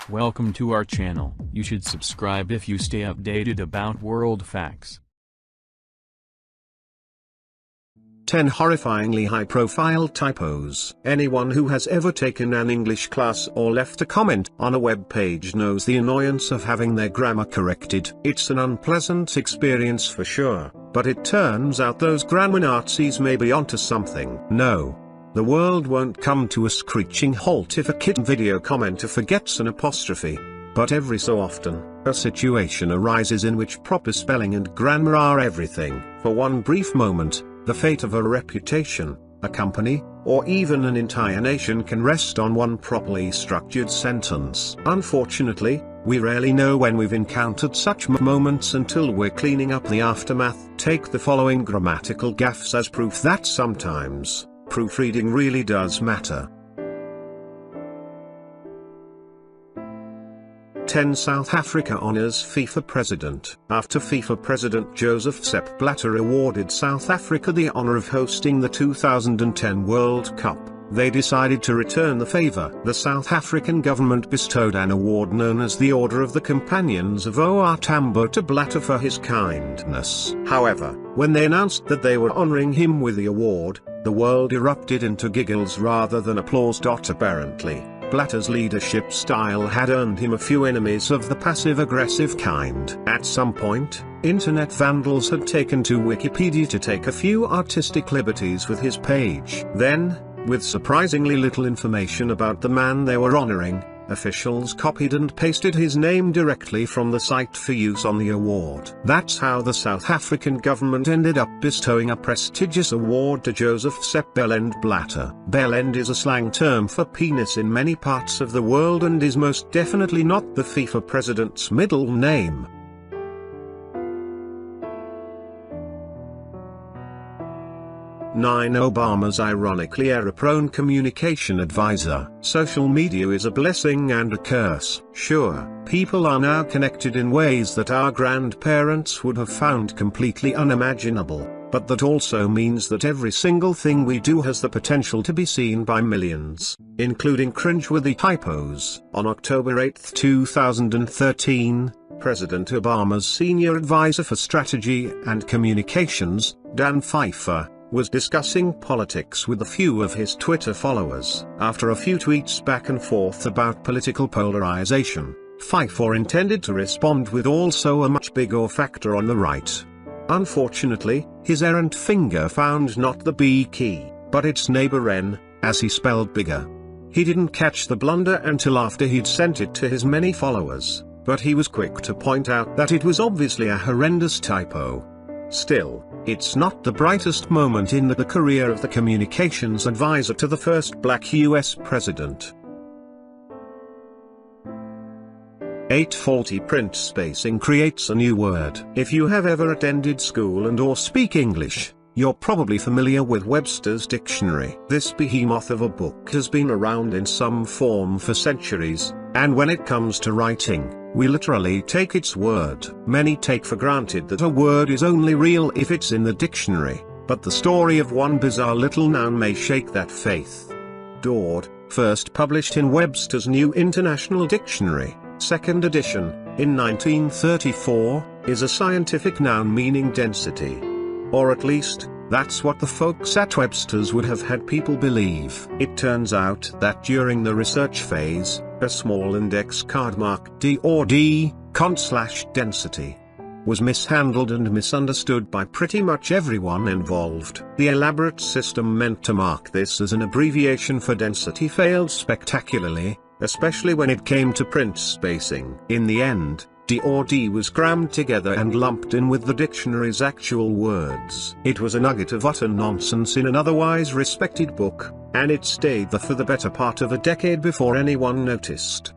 Welcome to our channel. You should subscribe if you stay updated about world facts. 10 horrifyingly high-profile typos. Anyone who has ever taken an English class or left a comment on a web page knows the annoyance of having their grammar corrected. It's an unpleasant experience for sure, but it turns out those grammar Nazis may be onto something. No. The world won't come to a screeching halt if a kid video commenter forgets an apostrophe. But every so often, a situation arises in which proper spelling and grammar are everything. For one brief moment, the fate of a reputation, a company, or even an entire nation can rest on one properly structured sentence. Unfortunately, we rarely know when we've encountered such moments until we're cleaning up the aftermath. Take the following grammatical gaffes as proof that sometimes proofreading really does matter. 10 South Africa honors FIFA president. After FIFA president Joseph Sepp Blatter awarded South Africa the honor of hosting the 2010 World Cup, they decided to return the favor. The South African government bestowed an award known as the Order of the Companions of OR Tambo to Blatter for his kindness. However, when they announced that they were honoring him with the award, the world erupted into giggles rather than applause. Apparently, Blatter's leadership style had earned him a few enemies of the passive-aggressive kind. At some point, internet vandals had taken to Wikipedia to take a few artistic liberties with his page. Then, with surprisingly little information about the man they were honoring, officials copied and pasted his name directly from the site for use on the award. That's how the South African government ended up bestowing a prestigious award to Joseph Sepp Blatter. Bellend is a slang term for penis in many parts of the world and is most definitely not the FIFA president's middle name. 9 Obama's ironically error-prone communication advisor. Social media is a blessing and a curse. Sure, people are now connected in ways that our grandparents would have found completely unimaginable, but that also means that every single thing we do has the potential to be seen by millions, including cringeworthy typos. On October 8, 2013, President Obama's senior advisor for strategy and communications, Dan Pfeiffer, was discussing politics with a few of his Twitter followers. After a few tweets back and forth about political polarization, Pfeiffer intended to respond with also a much bigger factor on the right. Unfortunately, his errant finger found not the B key, but its neighbor N, as he spelled bigger. He didn't catch the blunder until after he'd sent it to his many followers, but he was quick to point out that it was obviously a horrendous typo. Still, it's not the brightest moment in the career of the communications advisor to the first black US president. 8 Faulty print spacing creates a new word. If you have ever attended school and/or speak English, you're probably familiar with Webster's dictionary. This behemoth of a book has been around in some form for centuries, and when it comes to writing, we literally take its word. Many take for granted that a word is only real if it's in the dictionary, but the story of one bizarre little noun may shake that faith. Dord, first published in Webster's New International Dictionary, 2nd edition, in 1934, is a scientific noun meaning density. Or at least, that's what the folks at Webster's would have had people believe. It turns out that during the research phase, a small index card marked D or D, cont/density, was mishandled and misunderstood by pretty much everyone involved. The elaborate system meant to mark this as an abbreviation for density failed spectacularly, especially when it came to print spacing. In the end, D or D was crammed together and lumped in with the dictionary's actual words. It was a nugget of utter nonsense in an otherwise respected book, and it stayed there for the better part of a decade before anyone noticed.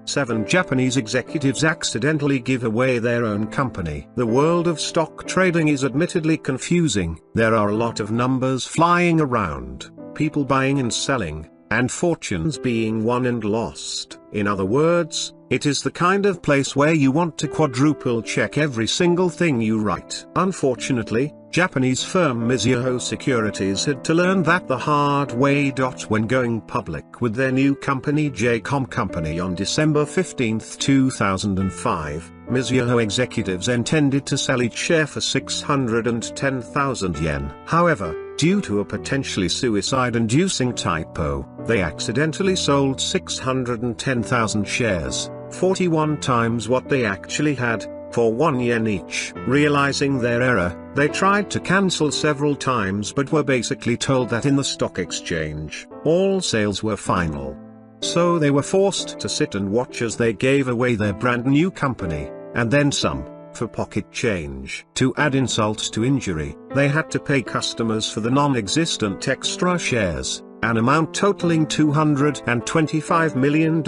7 Japanese executives accidentally give away their own company. The world of stock trading is admittedly confusing. There are a lot of numbers flying around, people buying and selling, and fortunes being won and lost. In other words, it is the kind of place where you want to quadruple check every single thing you write. Unfortunately, Japanese firm Mizuho Securities had to learn that the hard way. When going public with their new company J-Com Company on December 15, 2005, Mizuho executives intended to sell each share for 610,000 yen. However, due to a potentially suicide-inducing typo, they accidentally sold 610,000 shares, 41 times what they actually had, for 1 yen each. Realizing their error, they tried to cancel several times but were basically told that in the stock exchange, all sales were final. So they were forced to sit and watch as they gave away their brand new company, and then some, for pocket change. To add insult to injury, they had to pay customers for the non-existent extra shares, an amount totaling $225 million.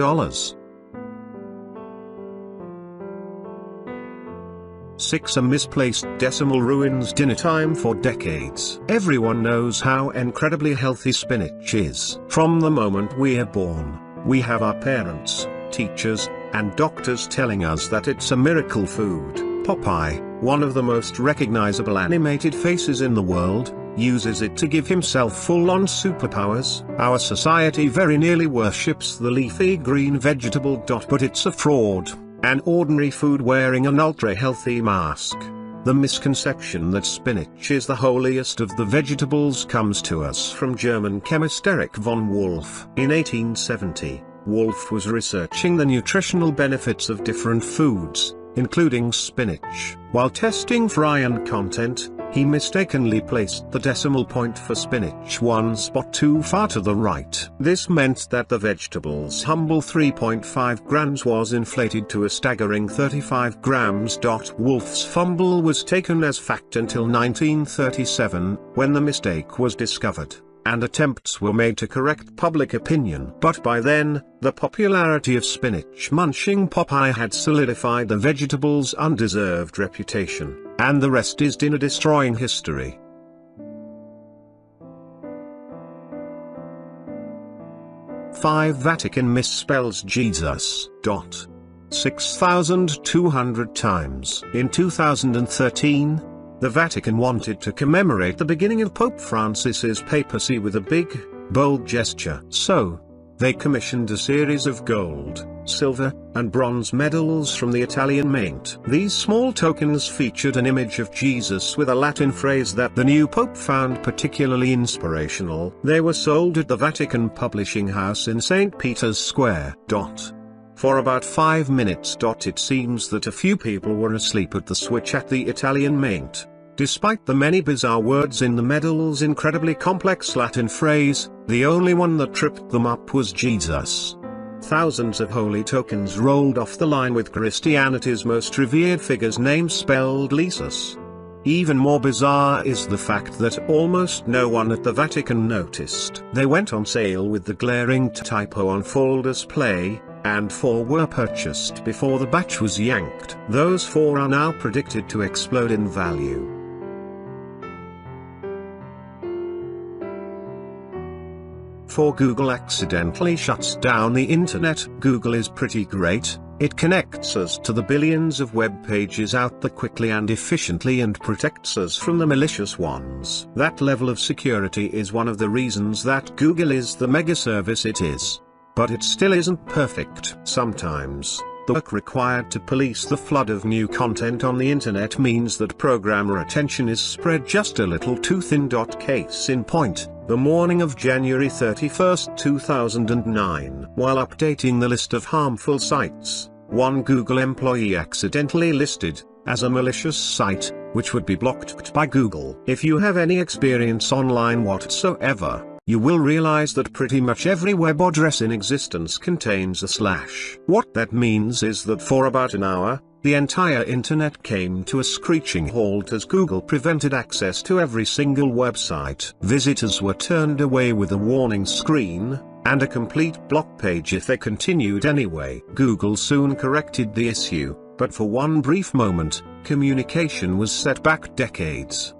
6. A misplaced decimal ruins dinner time for decades. Everyone knows how incredibly healthy spinach is. From the moment we are born, we have our parents, teachers, and doctors telling us that it's a miracle food. Popeye, one of the most recognizable animated faces in the world, uses it to give himself full-on superpowers. Our society very nearly worships the leafy green vegetable. But it's a fraud. An ordinary food wearing an ultra-healthy mask. The misconception that spinach is the holiest of the vegetables comes to us from German chemist Erich von Wolff. In 1870, Wolff was researching the nutritional benefits of different foods, including spinach. While testing for iron content, he mistakenly placed the decimal point for spinach one spot too far to the right. This meant that the vegetable's humble 3.5 grams was inflated to a staggering 35 grams. Wolff's fumble was taken as fact until 1937, when the mistake was discovered, and attempts were made to correct public opinion. But by then, the popularity of spinach-munching Popeye had solidified the vegetable's undeserved reputation, and the rest is dinner-destroying history. 5. Vatican misspells Jesus. 6,200 times. In 2013, the Vatican wanted to commemorate the beginning of Pope Francis's papacy with a big, bold gesture. So, they commissioned a series of gold, silver, and bronze medals from the Italian Mint. These small tokens featured an image of Jesus with a Latin phrase that the new Pope found particularly inspirational. They were sold at the Vatican Publishing House in St. Peter's Square. For about 5 minutes. It seems that a few people were asleep at the switch at the Italian Mint. Despite the many bizarre words in the medal's incredibly complex Latin phrase, the only one that tripped them up was Jesus. Thousands of holy tokens rolled off the line with Christianity's most revered figure's name spelled Jesus. Even more bizarre is the fact that almost no one at the Vatican noticed. They went on sale with the glaring typo on full display, and 4 were purchased before the batch was yanked. Those 4 are now predicted to explode in value. 4. Google accidentally shuts down the internet. Google is pretty great. It connects us to the billions of web pages out there quickly and efficiently and protects us from the malicious ones. That level of security is one of the reasons that Google is the mega service it is. But it still isn't perfect. Sometimes, the work required to police the flood of new content on the internet means that programmer attention is spread just a little too thin. Case in point, the morning of January 31, 2009. While updating the list of harmful sites, one Google employee accidentally listed, as a malicious site, which would be blocked by Google. If you have any experience online whatsoever, you will realize that pretty much every web address in existence contains a slash. What that means is that for about an hour, the entire internet came to a screeching halt as Google prevented access to every single website. Visitors were turned away with a warning screen, and a complete block page if they continued anyway. Google soon corrected the issue, but for one brief moment, communication was set back decades.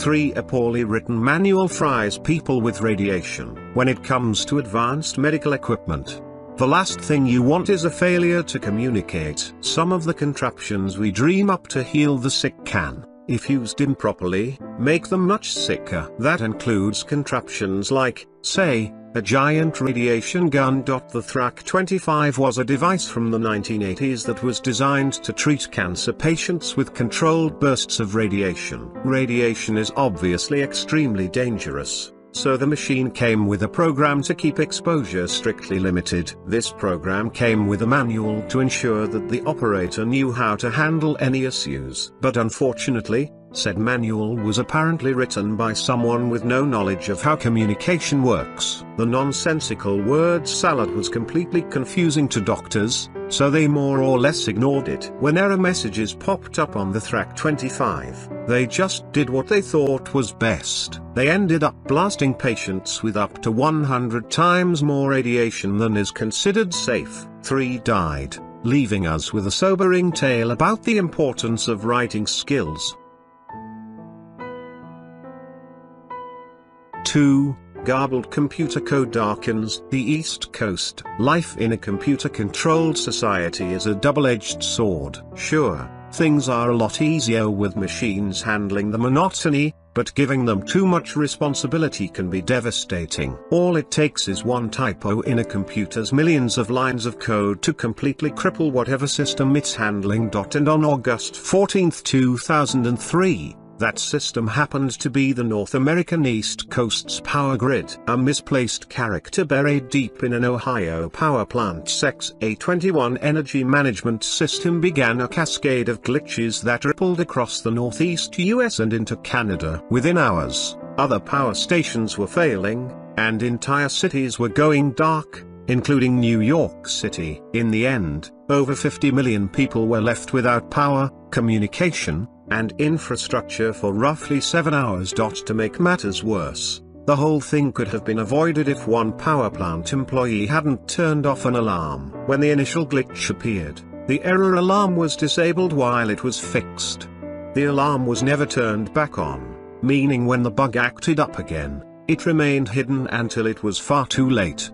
3. A poorly written manual fries people with radiation. When it comes to advanced medical equipment, The last thing you want is a failure to communicate. Some of the contraptions we dream up to heal the sick can, if used improperly, make them much sicker. That includes contraptions like, say, a giant radiation gun. The Thrak-25 was a device from the 1980s that was designed to treat cancer patients with controlled bursts of radiation. Radiation is obviously extremely dangerous, so the machine came with a program to keep exposure strictly limited. This program came with a manual to ensure that the operator knew how to handle any issues. But unfortunately, said manual was apparently written by someone with no knowledge of how communication works. The nonsensical word salad was completely confusing to doctors, so they more or less ignored it. When error messages popped up on the Thrak-25, they just did what they thought was best. They ended up blasting patients with up to 100 times more radiation than is considered safe. 3 died, leaving us with a sobering tale about the importance of writing skills. 2. Garbled computer code darkens the East Coast. Life in a computer-controlled society is a double-edged sword. Sure, things are a lot easier with machines handling the monotony, but giving them too much responsibility can be devastating. All it takes is one typo in a computer's millions of lines of code to completely cripple whatever system it's handling. And on August 14, 2003, that system happened to be the North American East Coast's power grid. A misplaced character buried deep in an Ohio power plant's XA-21 energy management system began a cascade of glitches that rippled across the northeast US and into Canada. Within hours, other power stations were failing, and entire cities were going dark, including New York City. In the end, over 50 million people were left without power, communication, and infrastructure for roughly 7 hours. To make matters worse, the whole thing could have been avoided if one power plant employee hadn't turned off an alarm. When the initial glitch appeared, the error alarm was disabled while it was fixed. The alarm was never turned back on, meaning when the bug acted up again, it remained hidden until it was far too late.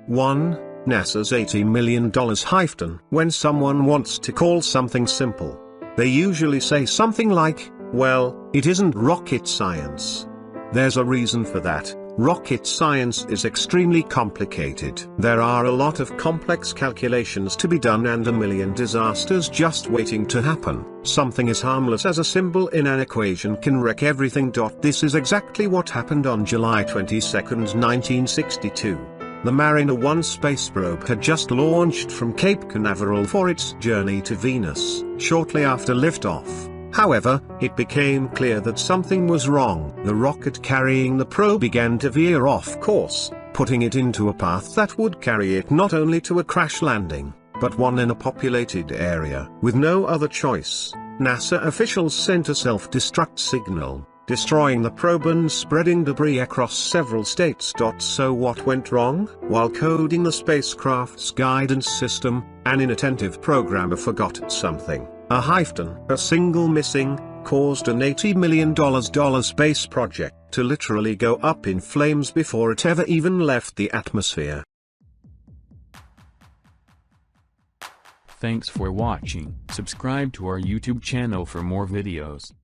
1. NASA's $80 million hyphen. When someone wants to call something simple, they usually say something like, well, it isn't rocket science. There's a reason for that. Rocket science is extremely complicated. There are a lot of complex calculations to be done and a million disasters just waiting to happen. Something as harmless as a symbol in an equation can wreck everything. This is exactly what happened on July 22, 1962. The Mariner 1 space probe had just launched from Cape Canaveral for its journey to Venus. Shortly after liftoff, however, it became clear that something was wrong. The rocket carrying the probe began to veer off course, putting it into a path that would carry it not only to a crash landing, but one in a populated area. With no other choice, NASA officials sent a self-destruct signal, destroying the probe and spreading debris across several states. So what went wrong? While coding the spacecraft's guidance system, an inattentive programmer forgot something. A single missing, caused an $80 million space project to literally go up in flames before it ever even left the atmosphere. Thanks for watching. Subscribe to our YouTube channel for more videos.